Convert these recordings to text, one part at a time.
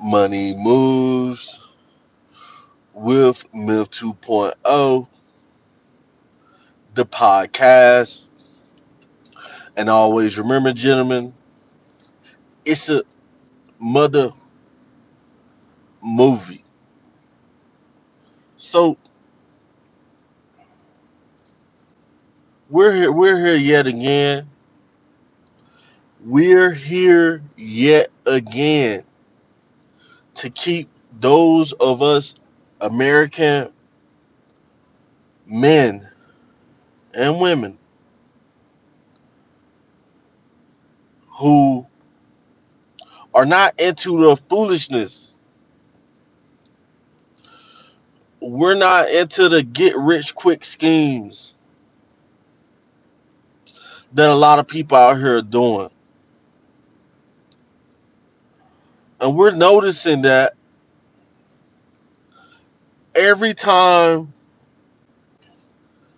Money Moves with Myth 2.0, the podcast. And always remember, gentlemen, it's a mother movie. So we're here yet again. We're here yet again to keep those of us American men and women who are not into the foolishness. We're not into the get rich quick schemes that a lot of people out here are doing. And we're noticing that every time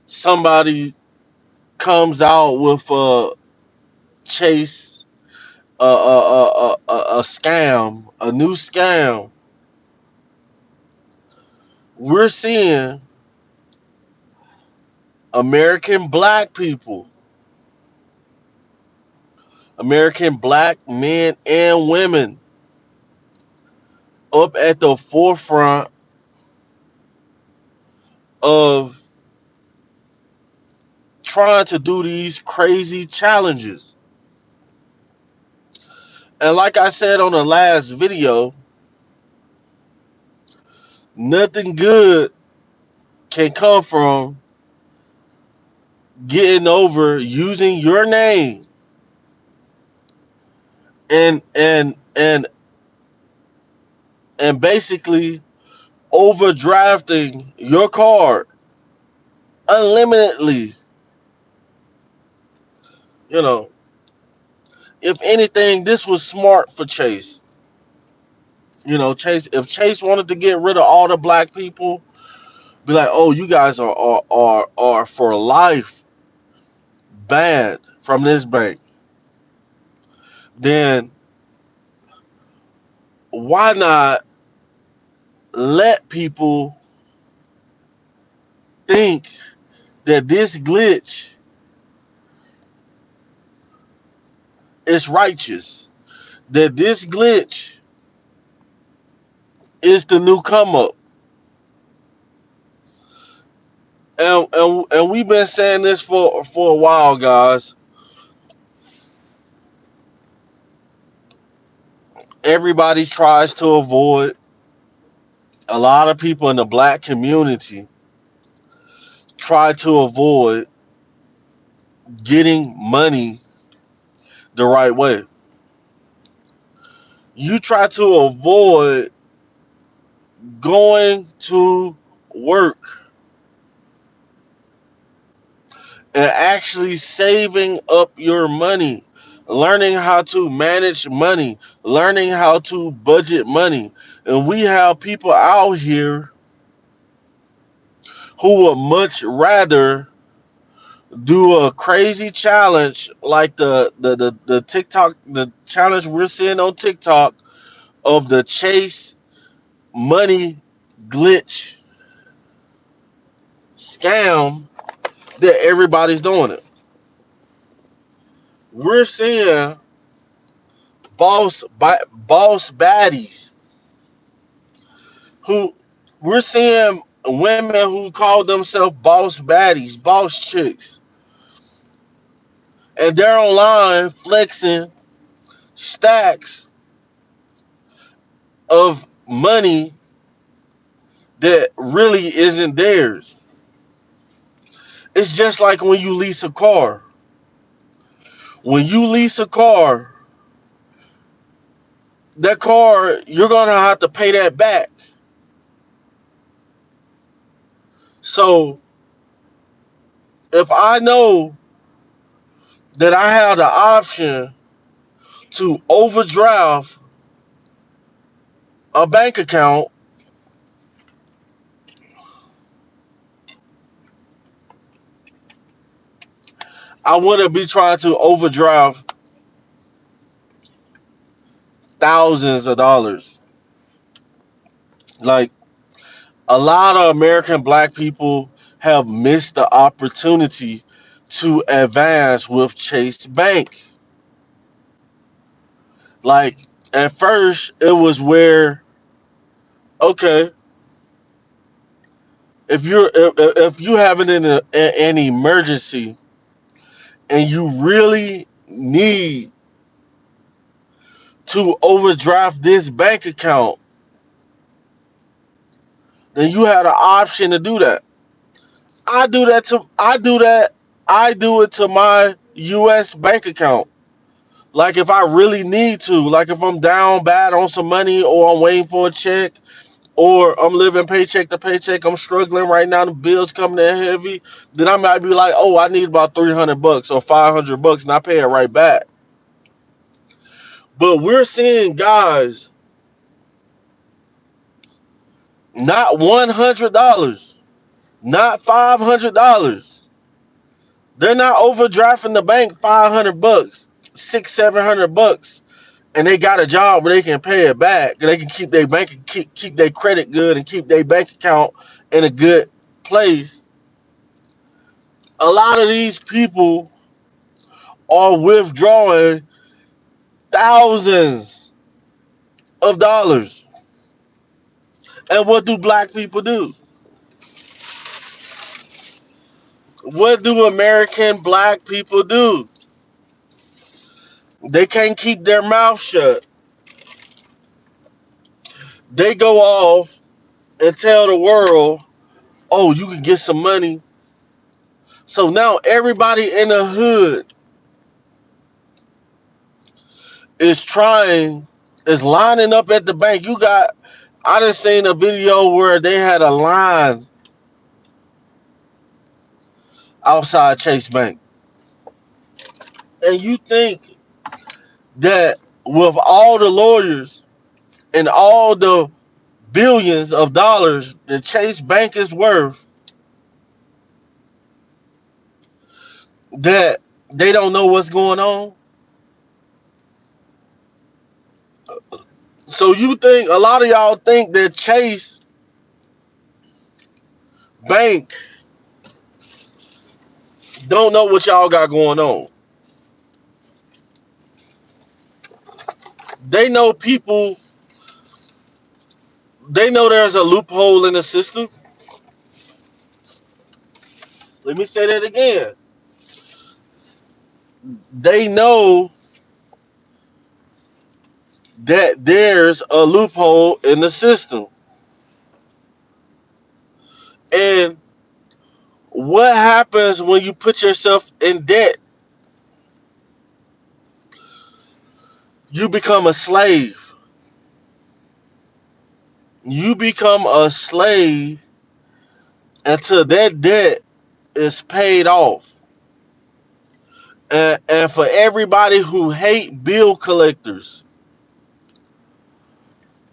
somebody comes out with a chase, a scam, a new scam, we're seeing American black people, American black men and women up at the forefront of trying to do these crazy challenges. And like I said on the last video, nothing good can come from getting over using your name and basically overdrafting your card unlimitedly. You know, if anything, this was smart for Chase. You know, Chase. If Chase wanted to get rid of all the black people, be like, "Oh, you guys are for life banned from this bank." Then why not let people think that this glitch is righteous? That this glitch is the new come up. And we've been saying this for a while, guys. Everybody tries to avoid, a lot of people in the black community try to avoid getting money the right way. You try to avoid going to work and actually saving up your money, learning how to manage money, learning how to budget money. And we have people out here who would much rather do a crazy challenge like the TikTok, the challenge we're seeing on TikTok of the Chase money glitch scam, that everybody's doing it. We're seeing boss baddies who, we're seeing women who call themselves boss baddies, boss chicks, and they're online flexing stacks of money that really isn't theirs. It's just like when you lease a car. When you lease a car, that car, you're gonna have to pay that back. So if I know that I have the option to overdraft a bank account, I wouldn't be trying to overdraft thousands of dollars. Like, a lot of American black people have missed the opportunity to advance with Chase Bank. Like, at first, it was where, okay, if you having an emergency and you really need to overdraft this bank account, then you had an option to do that. I do it to my US bank account. Like, if I really need to, like if I'm down bad on some money, or I'm waiting for a check, or I'm living paycheck to paycheck, I'm struggling right now, the bills coming in heavy, then I might be like, oh, I need about $300 or $500, and I pay it right back. But we're seeing guys, not $100, not $500. They're not overdrafting the bank $500, $600-700, and they got a job where they can pay it back. They can keep their bank, keep their credit good, and keep their bank account in a good place. A lot of these people are withdrawing thousands of dollars. And what do black people do? What do American black people do? They can't keep their mouth shut. They go off and tell the world, oh, you can get some money. So now everybody in the hood is lining up at the bank. I done seen a video where they had a line outside Chase Bank. And you think that with all the lawyers and all the billions of dollars that Chase Bank is worth, that they don't know what's going on? So you think, a lot of y'all think that Chase Bank don't know what y'all got going on. They know people, they know there's a loophole in the system. Let me say that again. They know that there's a loophole in the system. And what happens when you put yourself in debt? You become a slave. You become a slave until that debt is paid off. And for everybody who hate bill collectors,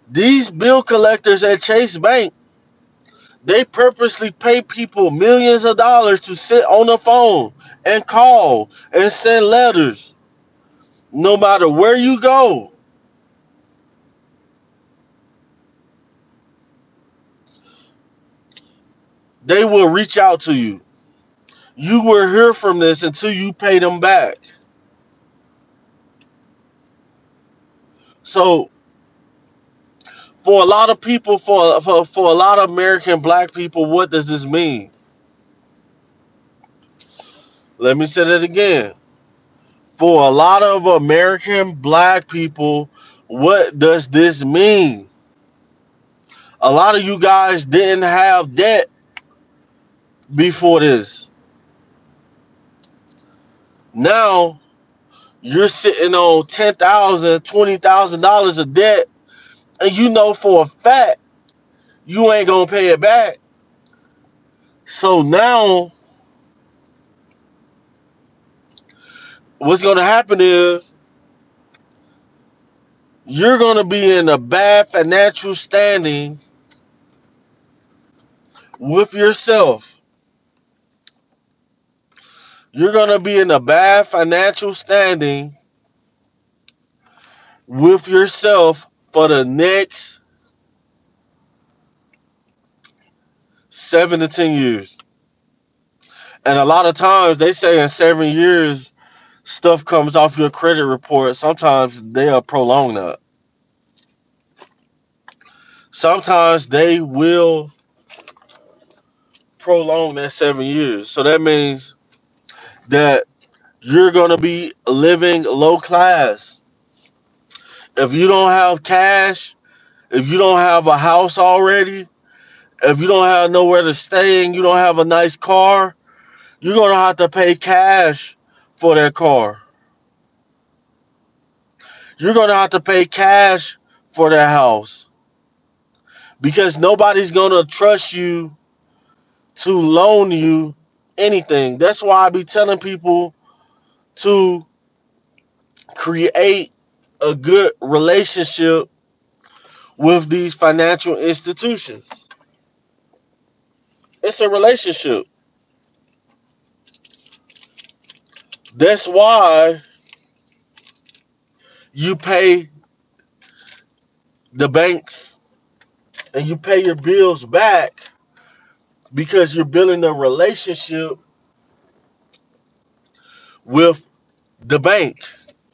these bill collectors at Chase Bank, they purposely pay people millions of dollars to sit on the phone and call and send letters. No matter where you go, they will reach out to you. You will hear from this until you pay them back. So for a lot of people, for a lot of American black people, what does this mean? Let me say that again. For a lot of American black people, what does this mean? A lot of you guys didn't have debt before this. Now you're sitting on $10,000, $20,000 of debt, and you know for a fact you ain't gonna pay it back. So now what's gonna happen is you're gonna be in a bad financial standing with yourself. You're gonna be in a bad financial standing with yourself for the next 7 to 10 years. And a lot of times they say in 7 years stuff comes off your credit report. Sometimes they'll prolong that. Sometimes they will prolong that 7 years. So that means that you're gonna be living low class. If you don't have cash, if you don't have a house already, if you don't have nowhere to stay and you don't have a nice car, you're gonna have to pay cash for that car. You're gonna have to pay cash for that house because nobody's gonna trust you to loan you anything. That's why I be telling people to create a good relationship with these financial institutions. It's a relationship. That's why you pay the banks and you pay your bills back because you're building a relationship with the bank.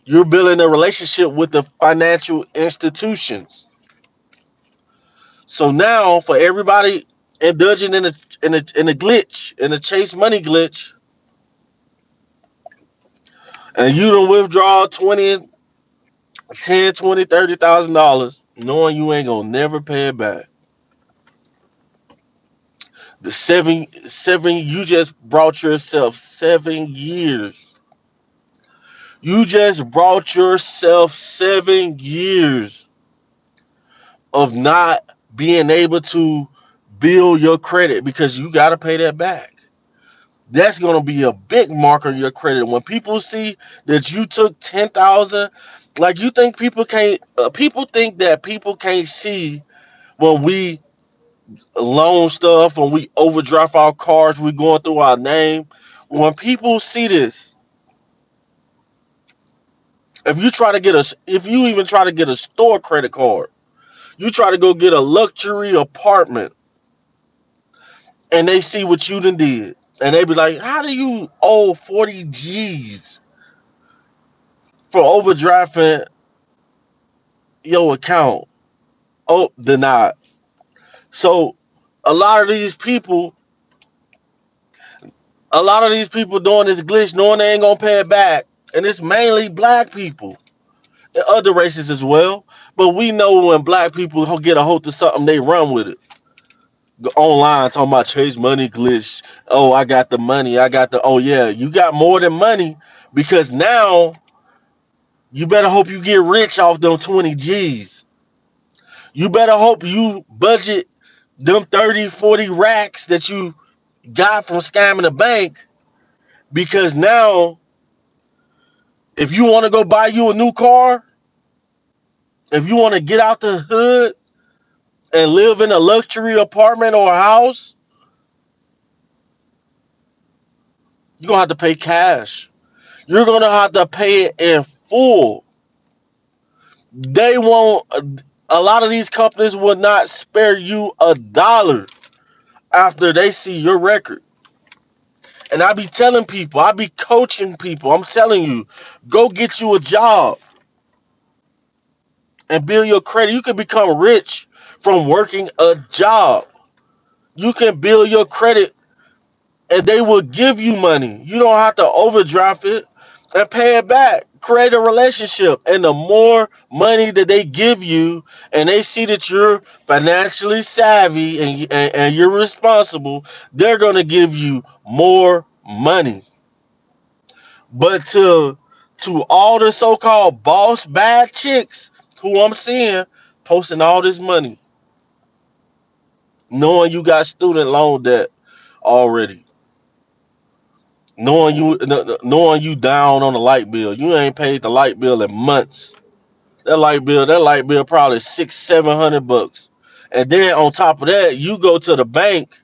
You're building a relationship with the financial institutions. So now, for everybody indulging in a glitch, in a chase money glitch, and you don't withdraw 20, 10, 20, $30,000, knowing you ain't gonna never pay it back. The seven, you just brought yourself 7 years. You just brought yourself 7 years of not being able to build your credit because you got to pay that back. That's going to be a big mark on your credit. When people see that you took 10,000, like you think people can't, people think that people can't see when we loan stuff, when we overdraft our cars, we going through our name. When people see this, if you even try to get a store credit card, you try to go get a luxury apartment, and they see what you done did, and they be like, "How do you owe 40 G's for overdrafting your account?" Oh, denied. So a lot of these people, a lot of these people doing this glitch, knowing they ain't gonna pay it back, and it's mainly black people, and other races as well. But we know when black people get a hold of something, they run with it. Go online talking about chase money glitch. Oh, I got the money. I got the. Oh yeah, you got more than money because now you better hope you get rich off them 20 G's. You better hope you budget them 30, 40 racks that you got from scamming the bank because now if you want to go buy you a new car, if you want to get out the hood and live in a luxury apartment or a house, you're going to have to pay cash. You're going to have to pay it in full. They won't, a lot of these companies will not spare you a dollar after they see your record. And I be telling people, I be coaching people, I'm telling you, go get you a job and build your credit. You can become rich from working a job. You can build your credit and they will give you money. You don't have to overdraft it and pay it back. Create a relationship. And the more money that they give you and they see that you're financially savvy and you're responsible, they're going to give you more money. But to all the so-called boss bad chicks who I'm seeing posting all this money, knowing you got student loan debt already, knowing you down on the light bill, you ain't paid the light bill in months. That light bill probably 600-700 bucks, and then on top of that, you go to the bank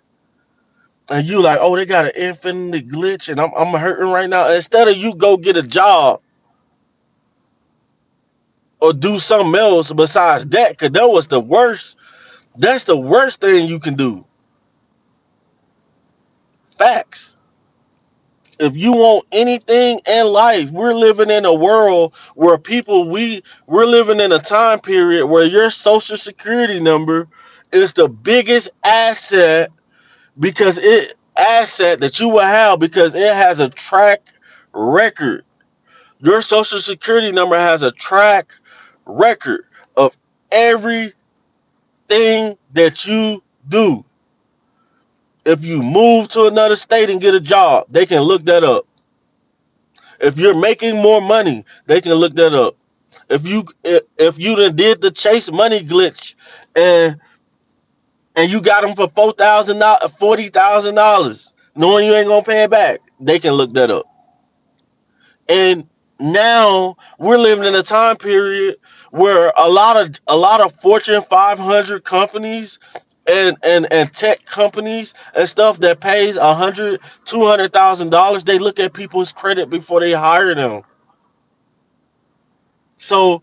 and you like, oh, they got an infinite glitch, and I'm hurting right now. Instead of you go get a job or do something else besides that, because that was the worst. That's the worst thing you can do. Facts. If you want anything in life, we're living in a world where we're living in a time period where your social security number is the biggest asset that you will have because it has a track record. Your social security number has a track record of everything that you do. If you move to another state and get a job, they can look that up. If you're making more money, they can look that up. If you done did the Chase Money glitch and you got them for $4,000, $40,000, knowing you ain't gonna pay it back, they can look that up. And now we're living in a time period where a lot of Fortune 500 companies and tech companies and stuff that pays $100,000, $200,000, they look at people's credit before they hire them. So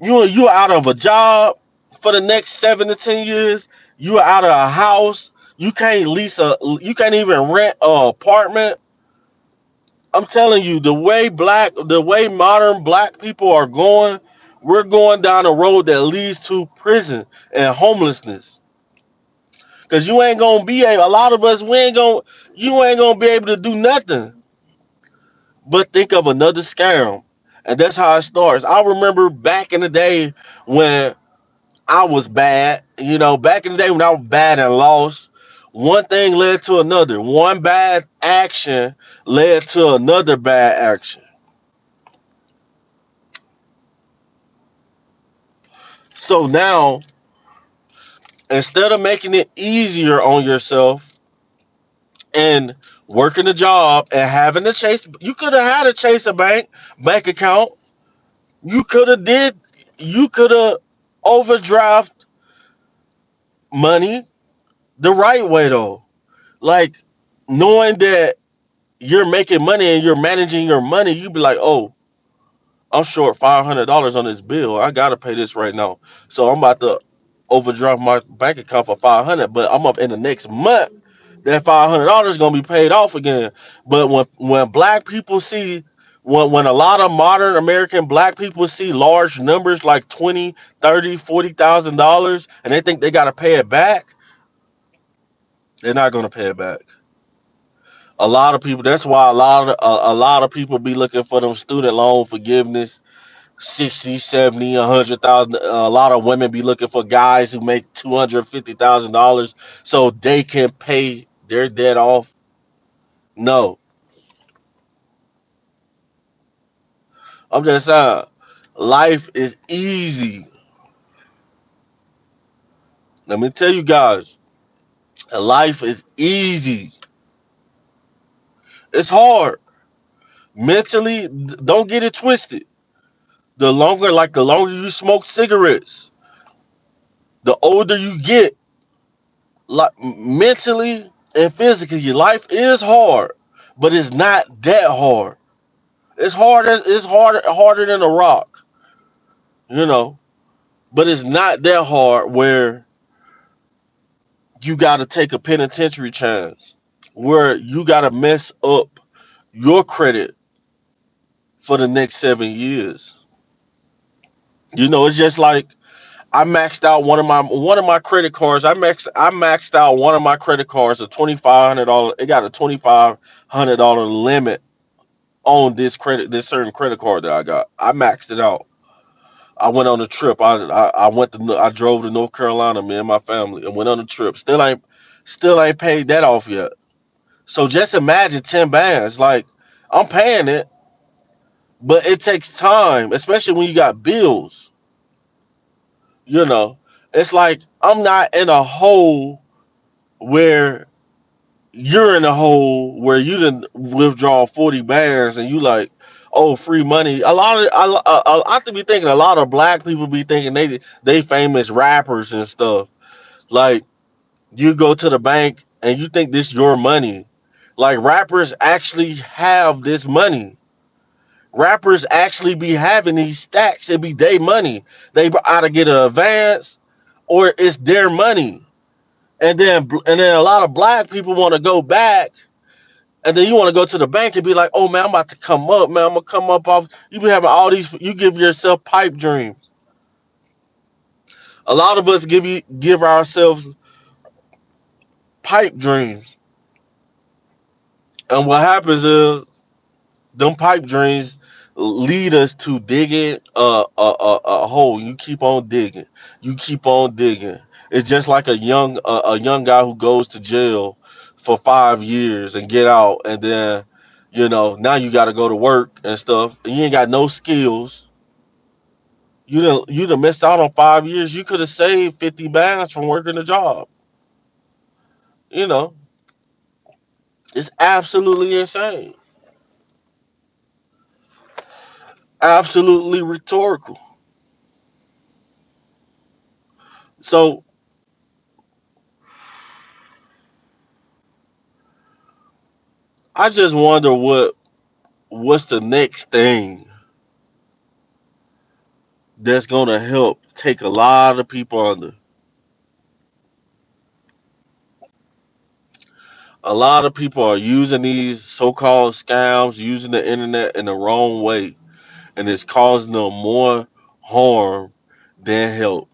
you out of a job for the next 7 to 10 years. You are out of a house. You can't even rent an apartment. I'm telling you, the way modern black people are going, we're going down a road that leads to prison and homelessness. Cause you ain't gonna be able. A lot of us, you ain't gonna be able to do nothing but think of another scam, and that's how it starts. I remember back in the day when I was bad. Back in the day when I was bad and lost, one thing led to another. One bad action led to another bad action. So now, instead of making it easier on yourself and working a job and having to chase, you could have had to chase a bank account. You could have did, you could have overdraft money the right way though. Like knowing that you're making money and you're managing your money, you'd be like, oh, I'm short $500 on this bill. I gotta pay this right now. So I'm about to overdraft my bank account for 500, but I'm up in the next month. That $500 is gonna be paid off again. But when black people see when a lot of modern American black people see large numbers like 20, 30, $40,000 and they think they gotta pay it back, they're not gonna pay it back. A lot of people. That's why a lot of people be looking for them student loan forgiveness, 60, 70, 100,000. A lot of women be looking for guys who make $250,000 so they can pay their debt off. No, I'm just saying, life is easy. Let me tell you guys, life is easy. It's hard mentally. Don't get it twisted. The longer you smoke cigarettes, the older you get, like mentally and physically, your life is hard, but it's not that hard. It's harder than a rock, you know. But it's not that hard where you got to take a penitentiary chance, where you got to mess up your credit for the next 7 years. It's just like I maxed out one of my credit cards. I maxed out one of my credit cards a $2,500. It got a $2,500 limit on this certain credit card that I got. I maxed it out. I went on a trip. I drove to North Carolina, me and my family, and went on a trip. Still ain't paid that off yet. So just imagine 10 bands. Like I'm paying it, but it takes time, especially when you got bills. You know, it's like I'm not in a hole where you're in a hole where you didn't withdraw 40 bands and you like, oh, free money. I have to be thinking a lot of black people be thinking they famous rappers and stuff. Like you go to the bank and you think this your money. Like rappers actually have this money. Rappers actually be having these stacks. It be their money. They either get an advance or it's their money. And then a lot of black people want to go back And then you want to go to the bank and be like, oh man, I'm about to come up, man. I'm gonna come up off. You be having all these. You give yourself pipe dreams. A lot of us give ourselves pipe dreams, and what happens is them pipe dreams lead us to digging a hole. You keep on digging. You keep on digging. It's just like a young guy who goes to jail for 5 years and get out, and then now you got to go to work and stuff, and you ain't got no skills. You done missed out on 5 years. You could have saved 50 bands from working a job. You know, it's absolutely insane, absolutely rhetorical. So I just wonder what's the next thing that's gonna help take a lot of people under. A lot of people are using these so-called scams, using the internet in the wrong way, and it's causing them more harm than help.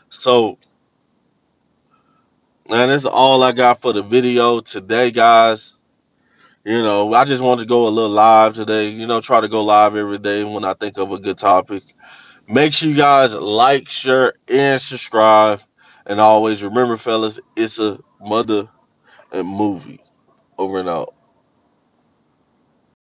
So, man, that's all I got for the video today, guys. I just wanted to go a little live today. Try to go live every day when I think of a good topic. Make sure you guys like, share, and subscribe. And always remember, fellas, it's a mother and movie. Over and out.